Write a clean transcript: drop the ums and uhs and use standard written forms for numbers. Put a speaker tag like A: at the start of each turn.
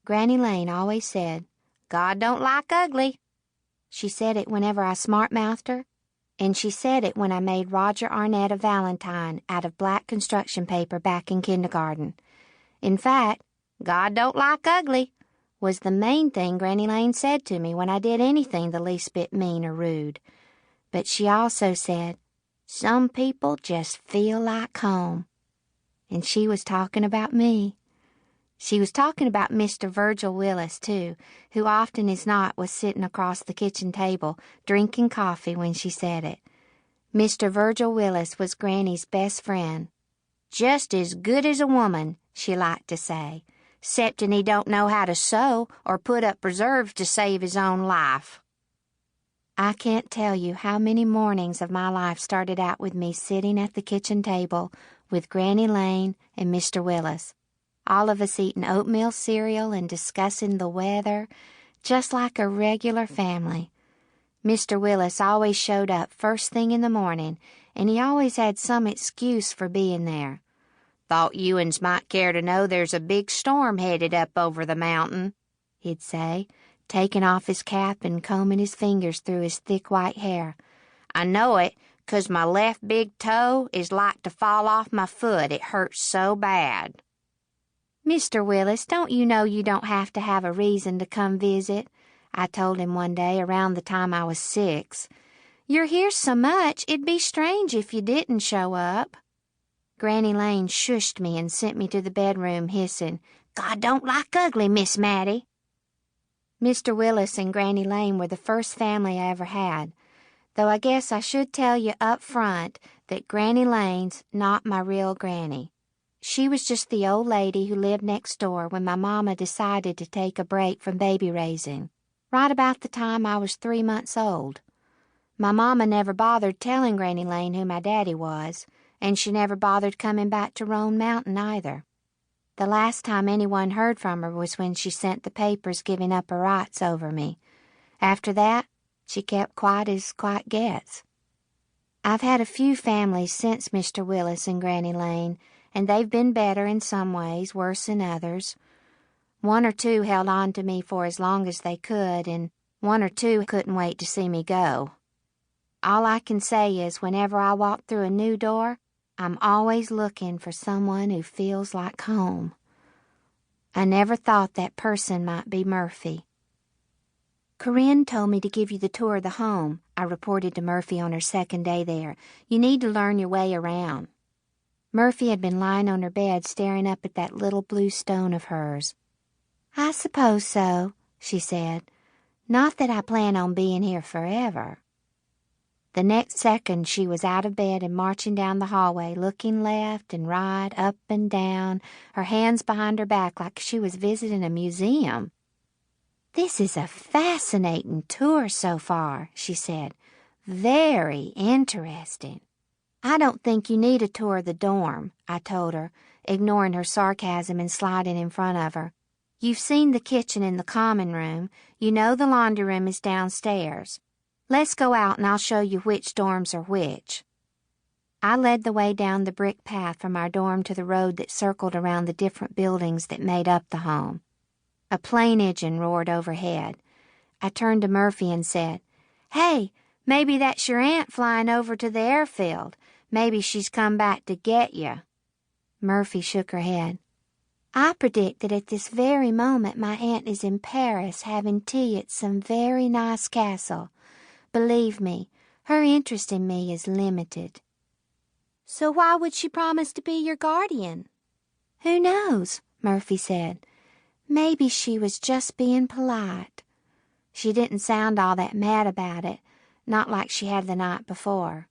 A: Granny Lane always said, "God don't like ugly." She said it whenever I smart-mouthed her, and she said it when I made Roger Arnett a valentine out of black construction paper back in kindergarten. In fact, "God don't like ugly" was the main thing Granny Lane said to me when I did anything the least bit mean or rude. But she also said, "Some people just feel like home." And she was talking about me. She was talking about Mr. Virgil Willis, too, who often as not was sitting across the kitchen table drinking coffee when she said it. Mr. Virgil Willis was Granny's best friend. "Just as good as a woman," she liked to say, "'ceptin' he don't know how to sew or put up preserves to save his own life." I can't tell you how many mornings of my life started out with me sitting at the kitchen table with Granny Lane and Mr. Willis, all of us eating oatmeal cereal and discussing the weather, just like a regular family. Mr. Willis always showed up first thing in the morning, and he always had some excuse for being there. "Thought you uns might care to know there's a big storm headed up over the mountain," he'd say, taking off his cap and combing his fingers through his thick white hair. "I know it, 'cause my left big toe is like to fall off my foot, it hurts so bad." "Mr. Willis, don't you know you don't have to have a reason to come visit?" I told him one day around the time I was 6. "You're here so much, it'd be strange if you didn't show up." Granny Lane shushed me and sent me to the bedroom hissing, "God don't like ugly, Miss Maddie." Mr. Willis and Granny Lane were the first family I ever had, though I guess I should tell you up front that Granny Lane's not my real granny. She was just the old lady who lived next door when my mama decided to take a break from baby raising, right about the time I was 3 months old. My mama never bothered telling Granny Lane who my daddy was, and she never bothered coming back to Roan Mountain either. The last time anyone heard from her was when she sent the papers giving up her rights over me. After that, she kept quiet as quiet gets. I've had a few families since Mr. Willis and Granny Lane, and they've been better in some ways, worse in others. 1 or 2 held on to me for as long as they could, and 1 or 2 couldn't wait to see me go. All I can say is whenever I walk through a new door, I'm always looking for someone who feels like home. I never thought that person might be Murphy. "Corinne told me to give you the tour of the home," I reported to Murphy on her second day there. "You need to learn your way around." Murphy had been lying on her bed staring up at that little blue stone of hers. "I suppose so," she said. "Not that I plan on being here forever." The next second she was out of bed and marching down the hallway, looking left and right, up and down, her hands behind her back like she was visiting a museum. "This is a fascinating tour so far," she said. "Very interesting." "I don't think you need a tour of the dorm," I told her, ignoring her sarcasm and sliding in front of her. "You've seen the kitchen and the common room. You know the laundry room is downstairs. Let's go out and I'll show you which dorms are which." I led the way down the brick path from our dorm to the road that circled around the different buildings that made up the home. A plane engine roared overhead. I turned to Murphy and said, "Hey, maybe that's your aunt flying over to the airfield. Maybe she's come back to get you." Murphy shook her head. "I predict that at this very moment my aunt is in Paris having tea at some very nice castle. Believe me, her interest in me is limited." "So why would she promise to be your guardian?" "Who knows?" Murphy said. "Maybe she was just being polite." She didn't sound all that mad about it, not like she had the night before.